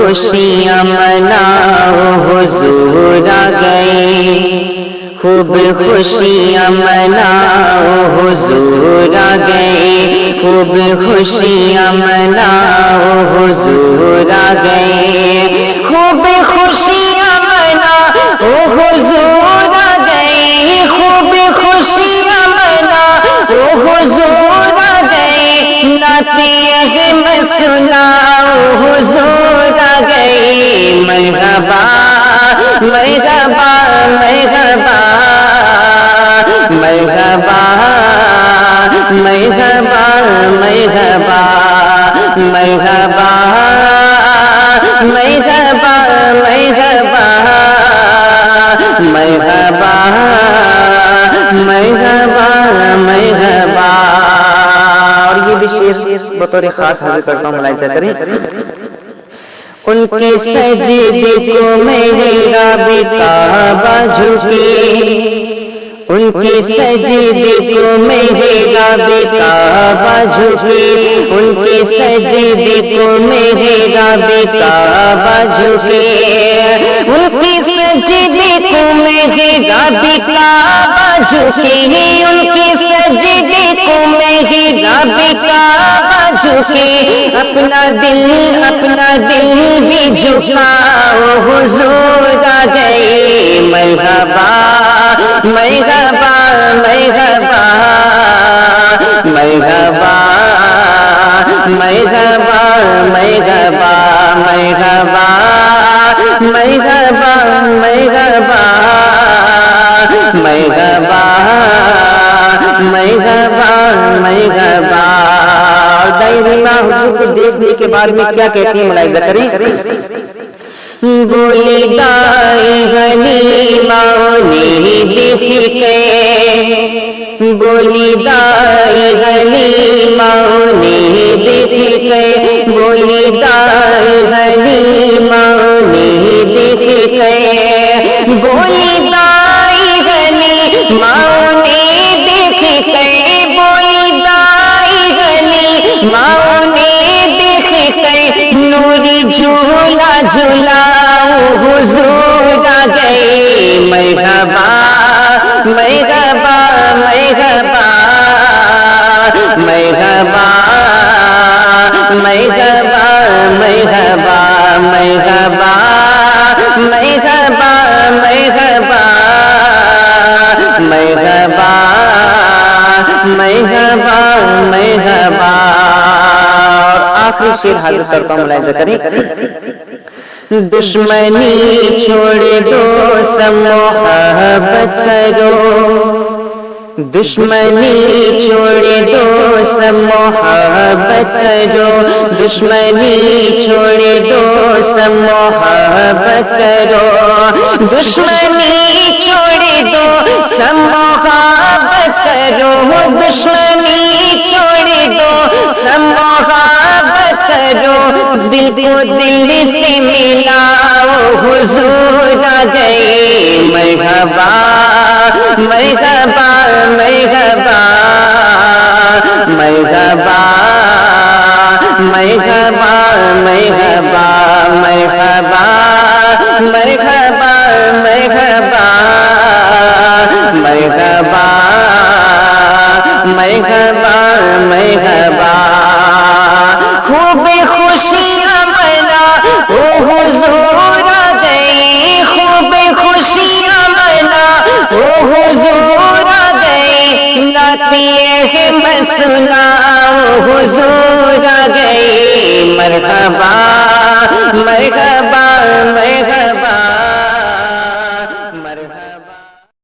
خوشیاں مناؤ حضور آ گئے، خوب خوشیاں مناؤ حضور آ گئے، خوب خوشیاں مناؤ حضور آ گئے، خوب خوشیاں مناؤ حضور آ گئے، خوب خوشیاں مناؤ حضور آ گئے، نعت احمد سناؤ حضور آ گئے، مرحبا مرحبا مرحبا مرحبا مرحبا مرحبا مرحبا مرحبا مرحبا مرحبا مرحبا مرحبا۔ اور یہ بھی شعر بطور خاص حاضر کرتا ہوں، ملاحظہ کریں۔ ان کے سجدے کو محراب کعبہ جھکے، ان کے سجدے کو محراب کعبہ جھکے، ان کے سجدے کو محراب کعبہ جھکے، ان کے سجدے کو محراب کعبہ جھکے، ان کے سجدے کو محراب کعبہ جھکے، اپنا دل بھی جھکاؤ حضور آ گئے، مرحبا مرحبا مرحبا مرحبا مرحبا مرحبا مرحبا مرحبا مرحبا مرحبا مرحبا مرحبا۔ دائرہ حضور کو دیکھ کے بعد میں کیا کہتے ہیں، ملاحظہ کریں۔ بولی دائی غنیمہ نے دیکھ کے، بولی دائی غنیمہ نے دیکھ کے، بولی دائی غنیمہ نے دیکھ کے، بولی دائی غنیمہ نے دیکھ کے، بولی دائی غنیمہ نے دیکھ کے، نوری جھولا جھولاؤ حضور آ گئے، مرحبا مرحبا مرحبا مرحبا مرحبا مرحبا مرحبا مرحبا مرحبا مرحبا مرحبا مرحبا۔ آخری شعر حاضر کرتا ہوں، ملاحظہ کریں۔ دشمنی چھوڑ دو سب محبت کرو، دشمنی چھوڑ دو سب محبت کرو، دشمنی چھوڑ دو سب محبت کرو، دشمنی چھوڑ دو سب محبت کرو، دشمنی چھوڑ دو سب محبت کرو، دل کو دل سے ملاؤ حضور آ گئے، مرحبا مرحبا مرحبا مرحبا مرحبا مرحبا مرحبا مرحبا مرحبا مرحبا مرحبا مرحبا۔ خوب خوشیاں مناؤ حضور آ گئے، خوب خوشیاں مناؤ حضور آ گئے، نعت احمد سناؤ حضور آ گئے، مرحبا